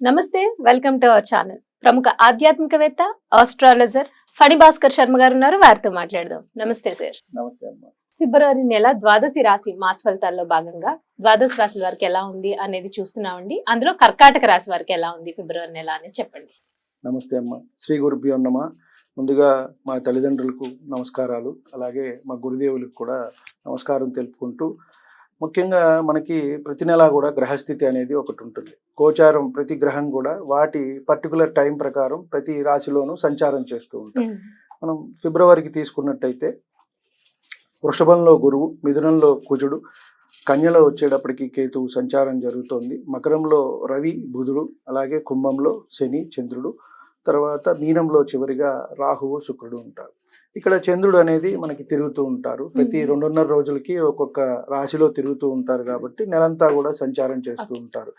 నమస్తే, welcome to our channel. ప్రముఖ ఆధ్యాత్మికవేత్త, ఆస్ట్రాలజర్ ఫణి భాస్కర్ శర్మ గారు ఉన్నారు. వారితో మాట్లాడదాం. నమస్తే సార్. నమస్తే అమ్మా. ఫిబ్రవరి నెల ద్వాదశి రాశి మాస ఫలితాల్లో భాగంగా ద్వాదశ రాశుల వారికి ఎలా ఉంది అనేది చూస్తున్నామండి. అందులో కర్కాటక రాశి వారికి ఎలా ఉంది ఫిబ్రవరి నెల అనేది చెప్పండి. నమస్తే అమ్మా. శ్రీ గురుభ్యో నమః. ముందుగా మా తల్లిదండ్రులకు నమస్కారాలు, అలాగే మా గురుదేవులకు కూడా నమస్కారం తెలుపుకుంటూ, ముఖ్యంగా మనకి ప్రతి నెల కూడా గ్రహస్థితి అనేది ఒకటి ఉంటుంది. గోచారం ప్రతి గ్రహం కూడా వాటి పర్టికులర్ టైం ప్రకారం ప్రతి రాశిలోనూ సంచారం చేస్తూ ఉంటాం. మనం ఫిబ్రవరికి తీసుకున్నట్టయితే వృషభంలో గురువు, మిథునంలో కుజుడు, కన్యలో వచ్చేటప్పటికి కేతువు సంచారం జరుగుతోంది. మకరంలో రవి, బుధుడు, అలాగే కుంభంలో శని, చంద్రుడు, తర్వాత మీనంలో చివరిగా రాహువు, శుక్రుడు ఉంటారు. ఇక్కడ చంద్రుడు అనేది మనకి తిరుగుతూ ఉంటారు. ప్రతి 2.5 రోజులకి ఒక్కొక్క రాశిలో తిరుగుతూ ఉంటారు కాబట్టి నెలంతా కూడా సంచారం చేస్తూ ఉంటారు.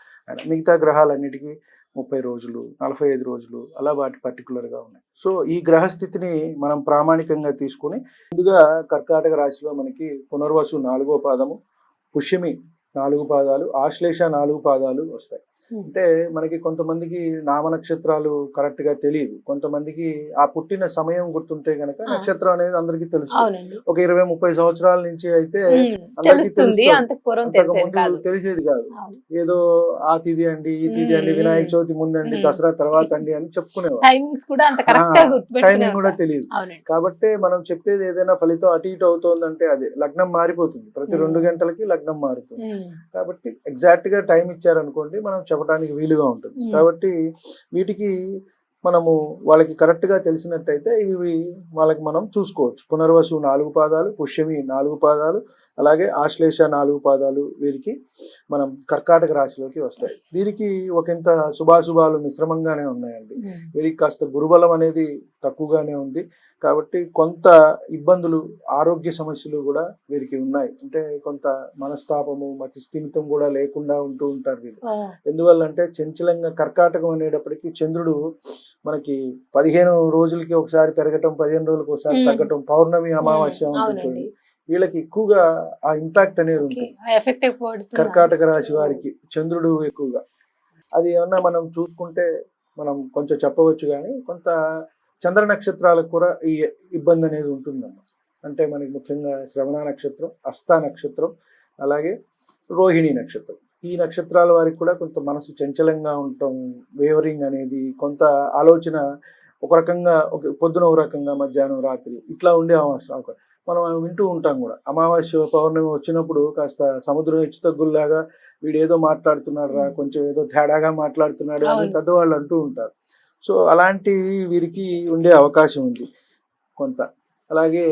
మిగతా గ్రహాలన్నిటికీ 30 రోజులు, 45 రోజులు అలా వాటి పర్టికులర్గా ఉన్నాయి. సో ఈ గ్రహస్థితిని మనం ప్రామాణికంగా తీసుకుని ముందుగా కర్కాటక రాశిలో మనకి పునర్వసు 4వ పాదము, పుష్యమి 4 పాదాలు, ఆశ్లేష 4 పాదాలు వస్తాయి. అంటే మనకి కొంతమందికి నామ నక్షత్రాలు కరెక్ట్ గా తెలియదు. కొంతమందికి ఆ పుట్టిన సమయం గుర్తుంటే గనక నక్షత్రం అనేది అందరికీ తెలుస్తుంది. ఒక 20-30 సంవత్సరాల నుంచి అయితే తెలిసేది కాదు. ఏదో ఆ తిథి అండి, ఈ తిథి అండి, వినాయక చవితి ముందండి, దసరా తర్వాత అండి అని చెప్పుకునేవారు. టైమింగ్ కూడా తెలియదు. కాబట్టి మనం చెప్పేది ఏదైనా ఫలితం అటు ఇటు అవుతోందంటే అదే లగ్నం మారిపోతుంది. ప్రతి 2 గంటలకి లగ్నం మారుతుంది. కాబట్టి ఎగ్జాక్ట్ గా టైం ఇచ్చారనుకోండి మనం చెప్పడానికి వీలుగా ఉంటుంది. కాబట్టి వీటికి మనము వాళ్ళకి కరెక్ట్ గా తెలిసినట్టయితే ఇవి వాళ్ళకి మనం చూసుకోవచ్చు. పునర్వసు 4 పాదాలు, పుష్యమి 4 పాదాలు, అలాగే ఆశ్లేష 4 పాదాలు వీరికి మనం కర్కాటక రాశిలోకి వస్తాయి. వీరికి ఒకంత శుభాశుభాలు మిశ్రమంగానే ఉన్నాయండి. వీరికి కాస్త గురుబలం అనేది తక్కువగానే ఉంది. కాబట్టి కొంత ఇబ్బందులు, ఆరోగ్య సమస్యలు కూడా వీరికి ఉన్నాయి. అంటే కొంత మనస్తాపము, మతిస్థిమితం కూడా లేకుండా ఉంటూ ఉంటారు వీళ్ళు. ఎందువల్ల అంటే చంచలంగా కర్కాటకం అనేటప్పటికీ చంద్రుడు మనకి 15 రోజులకి ఒకసారి పెరగటం, 15 రోజులకి ఒకసారి తగ్గటం, పౌర్ణమి, అమావాస్య ఉంటుంది. వీళ్ళకి ఎక్కువగా ఆ ఇంపాక్ట్ అనేది ఉంటుంది కర్కాటక రాశి వారికి, చంద్రుడు ఎక్కువగా. అది ఏమన్నా మనం చూసుకుంటే మనం కొంచెం చెప్పవచ్చు, కానీ కొంత చంద్ర నక్షత్రాలకు కూడా ఈ ఇబ్బంది అనేది ఉంటుందన్నమాట. అంటే మనకి ముఖ్యంగా శ్రవణ నక్షత్రం, హస్త నక్షత్రం, అలాగే రోహిణి నక్షత్రం, ఈ నక్షత్రాల వారికి కూడా కొంత మనసు చంచలంగా ఉండటం, వేవరింగ్ అనేది, కొంత ఆలోచన ఒక రకంగా, ఒక పొద్దున ఒక రకంగా, మధ్యాహ్నం రాత్రి ఇట్లా ఉండే అవకాశం మనం వింటూ ఉంటాం కూడా. అమావాస్య, పౌర్ణమి వచ్చినప్పుడు కాస్త సముద్రం హెచ్చుతగ్గుల్లాగా వీడు ఏదో మాట్లాడుతున్నాడు రా, కొంచెం ఏదో తేడాగా మాట్లాడుతున్నాడు అని పెద్దవాళ్ళు అంటూ ఉంటారు. సో అలాంటివి వీరికి ఉండే అవకాశం ఉంది కొంత. అలాగే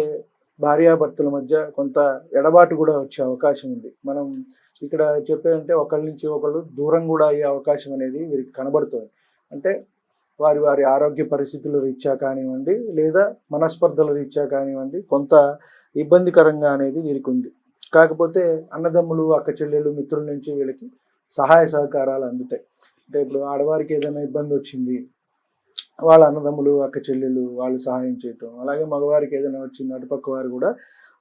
భార్యాభర్తల మధ్య కొంత ఎడబాటు కూడా వచ్చే అవకాశం ఉంది. మనం ఇక్కడ చెప్పేదంటే ఒకళ్ళ నుంచి ఒకళ్ళు దూరం కూడా అయ్యే అవకాశం అనేది వీరికి కనబడుతుంది. అంటే వారి వారి ఆరోగ్య పరిస్థితుల రీత్యా కానివ్వండి, లేదా మనస్పర్ధల రీత్యా కానివ్వండి, కొంత ఇబ్బందికరంగా అనేది వీరికి ఉంది. కాకపోతే అన్నదమ్ములు, అక్క చెల్లెలు, మిత్రుల నుంచి వీళ్ళకి సహాయ సహకారాలు అందుతాయి. అంటే ఇప్పుడు ఆడవారికి ఏదైనా ఇబ్బంది వచ్చింది, వాళ్ళ అన్నదమ్ములు, అక్క చెల్లెలు వాళ్ళు సహాయం చేయటం, అలాగే మగవారికి ఏదైనా వచ్చింది అటుపక్క వారు కూడా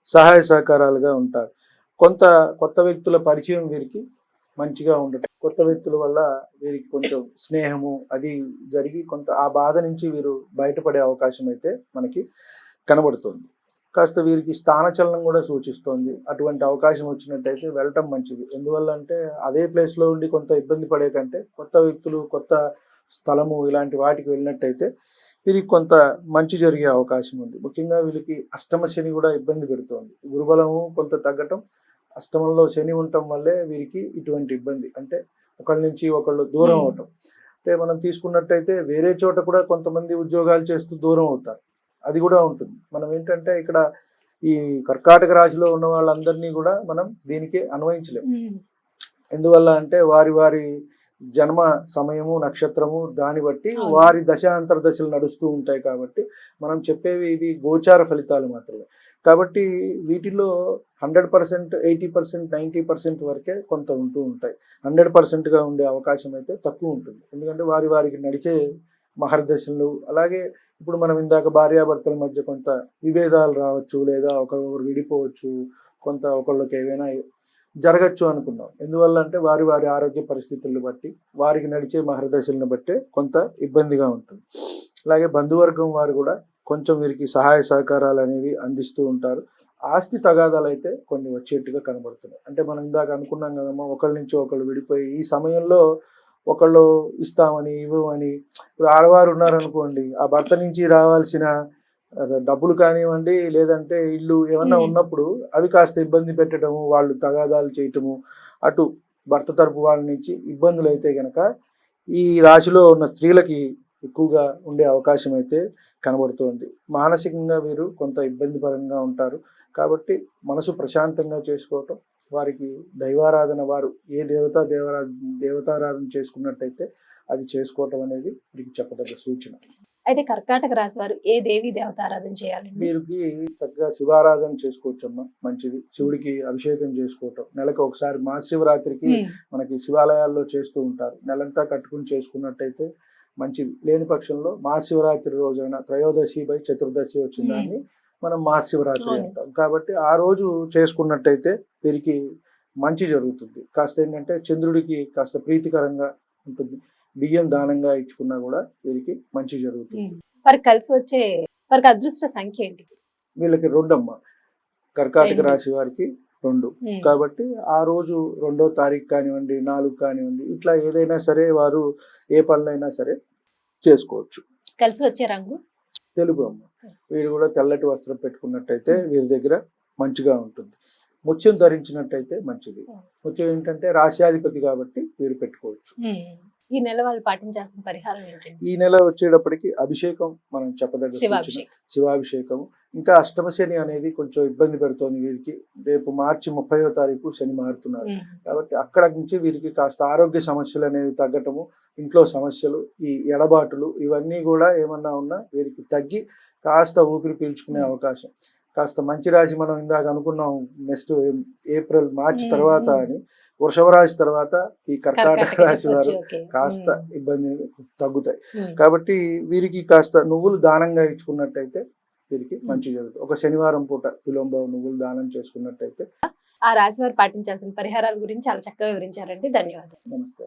సహాయ సహకారాలుగా ఉంటారు. కొంత కొత్త వ్యక్తుల పరిచయం వీరికి మంచిగా ఉండటం, కొత్త వ్యక్తుల వల్ల వీరికి కొంచెం స్నేహము అది జరిగి కొంత ఆ బాధ నుంచి వీరు బయటపడే అవకాశం అయితే మనకి కనబడుతుంది. కాస్త వీరికి స్థానచలనం కూడా సూచిస్తోంది. అటువంటి అవకాశం వచ్చినట్టయితే వెళ్ళటం మంచిది. ఎందువల్ల అంటే అదే ప్లేస్లో ఉండి కొంత ఇబ్బంది పడే కంటే కొత్త వ్యక్తులు, కొత్త స్థలము ఇలాంటి వాటికి వెళ్ళినట్టయితే వీరికి కొంత మంచి జరిగే అవకాశం ఉంది. ముఖ్యంగా వీళ్ళకి అష్టమ శని కూడా ఇబ్బంది పెడుతోంది. గురుబలము కొంత తగ్గటం, అష్టమంలో శని ఉండటం వల్లే వీరికి ఇటువంటి ఇబ్బంది. అంటే ఒకళ్ళ నుంచి ఒకళ్ళు దూరం అవటం. అంటే మనం తీసుకున్నట్టయితే వేరే చోట కూడా కొంతమంది ఉద్యోగాలు చేస్తూ దూరం అవుతారు, అది కూడా ఉంటుంది. మనం ఏంటంటే ఇక్కడ ఈ కర్కాటక రాశిలో ఉన్న వాళ్ళందరినీ కూడా మనం దీనికి అన్వయించలేము. ఎందువల్ల అంటే వారి వారి జన్మ సమయము, నక్షత్రము, దాన్ని బట్టి వారి దశాంతర దశలు నడుస్తూ ఉంటాయి. కాబట్టి మనం చెప్పేవి ఇవి గోచార ఫలితాలు మాత్రమే. కాబట్టి వీటిలో 100%, 80%, 90% వరకే కొంత ఉంటూ ఉంటాయి. 100%గా ఉండే అవకాశం అయితే తక్కువ ఉంటుంది. ఎందుకంటే వారి వారికి నడిచే మహర్దశలు, అలాగే ఇప్పుడు మనం ఇందాక భార్యాభర్తల మధ్య కొంత విభేదాలు రావచ్చు, లేదా ఒకరు విడిపోవచ్చు, కొంత ఒకళ్ళకి ఏవైనా జరగచ్చు అనుకున్నాం. ఎందువల్ల అంటే వారి వారి ఆరోగ్య పరిస్థితులను బట్టి, వారికి నడిచే మహర్దశలను బట్టే కొంత ఇబ్బందిగా ఉంటుంది. అలాగే బంధువర్గం వారు కూడా కొంచెం వీరికి సహాయ సహకారాలు అనేవి అందిస్తూ ఉంటారు. ఆస్తి తగాదాలు అయితే కొన్ని వచ్చేట్టుగా కనబడుతున్నాయి. అంటే మనం ఇందాక అనుకున్నాం కదమ్మా, ఒకళ్ళ నుంచి ఒకళ్ళు విడిపోయి ఈ సమయంలో ఒకళ్ళు ఇస్తామని ఇవ్వమని, ఇప్పుడు ఆడవారు ఉన్నారనుకోండి, ఆ భర్త నుంచి రావాల్సిన డబ్బులు కానివ్వండి, లేదంటే ఇల్లు ఏమన్నా ఉన్నప్పుడు అవి కాస్త ఇబ్బంది పెట్టడము, వాళ్ళు తగాదాలు చేయటము, అటు భర్త తరపు వాళ్ళ నుంచి ఇబ్బందులు అయితే గనక ఈ రాశిలో ఉన్న స్త్రీలకి ఎక్కువగా ఉండే అవకాశం అయితే కనబడుతోంది. మానసికంగా వీరు కొంత ఇబ్బందికరంగా ఉంటారు. కాబట్టి మనసు ప్రశాంతంగా చేసుకోవటం, వారికి దైవారాధన, వారు ఏ దేవతారాధన చేసుకున్నట్టయితే అది చేసుకోవటం అనేది వీరికి చెప్పదగ్గ సూచన. అయితే కర్కాటక రాశి వారు ఏ దేవి దేవతారాధన చేయాలండి? వీరికి చక్కగా శివారాధన చేసుకోవచ్చమ్మా, మంచిది. శివుడికి అభిషేకం చేసుకోవటం, నెలకు ఒకసారి మహాశివరాత్రికి మనకి శివాలయాల్లో చేస్తూ ఉంటారు. నెలంతా కట్టుకుని చేసుకున్నట్టయితే మంచిది. లేని పక్షంలో మహాశివరాత్రి రోజైన త్రయోదశి బై చతుర్దశి వచ్చిన దాన్ని మనం మహాశివరాత్రి అంటాం. కాబట్టి ఆ రోజు చేసుకున్నట్టయితే వీరికి మంచి జరుగుతుంది. కాస్త ఏంటంటే చంద్రుడికి కాస్త ప్రీతికరంగా ఉంటుంది. బియ్యం దానంగా ఇచ్చుకున్నా కూడా వీరికి మంచి జరుగుతుంది. వారికి కలిసి వచ్చే వారికి అదృష్ట సంఖ్య ఏంటి? వీళ్ళకి 2 అమ్మ, కర్కాటక రాశి వారికి 2. కాబట్టి ఆ రోజు 2వ తారీఖు కానివ్వండి, 4 కానివ్వండి, ఇట్లా ఏదైనా సరే వారు ఏ పనులైనా సరే చేసుకోవచ్చు. కలిసి వచ్చే రంగు తెలుపు అమ్మ. వీరు కూడా తెల్లటి వస్త్రం పెట్టుకున్నట్టయితే వీరి దగ్గర మంచిగా ఉంటుంది. ముత్యం ధరించినట్టయితే మంచిది. ముత్యం ఏంటంటే రాశ్యాధిపతి కాబట్టి వీరు పెట్టుకోవచ్చు. ఈ నెల వాళ్ళు పాటించాల్సిన పరిహారం ఏంటండి? ఈ నెల వచ్చేటప్పటికి అభిషేకం మనం చెప్పదగ్గ శివాభిషేకం. ఇంకా అష్టమ శని అనేది కొంచెం ఇబ్బంది పెడుతోంది వీరికి. రేపు మార్చి 30వ తారీఖు శని మారుతున్నారు. కాబట్టి అక్కడ నుంచి వీరికి కాస్త ఆరోగ్య సమస్యలు అనేవి తగ్గటము, ఇంట్లో సమస్యలు, ఈ ఎడబాటులు ఇవన్నీ కూడా ఏమన్నా ఉన్నా వీరికి తగ్గి కాస్త ఊపిరి పీల్చుకునే అవకాశం. కాస్త మంచి రాశి మనం ఇందాక అనుకున్నాం నెక్స్ట్ ఏప్రిల్ మార్చి తర్వాత అని, వృషభ రాశి తర్వాత ఈ కర్కాటక రాశి వారు కాస్త ఇబ్బంది తగ్గుతాయి. కాబట్టి వీరికి కాస్త నువ్వులు దానంగా ఇచ్చుకున్నట్టయితే వీరికి మంచి జరుగుతుంది. ఒక శనివారం పూట విలోంబ నువ్వులు దానం చేసుకున్నట్టయితే. ఆ రాశి వారు పాటించాల్సిన పరిహారాల గురించి చాలా చక్కగా వివరించారండి. ధన్యవాదాలు. నమస్తే.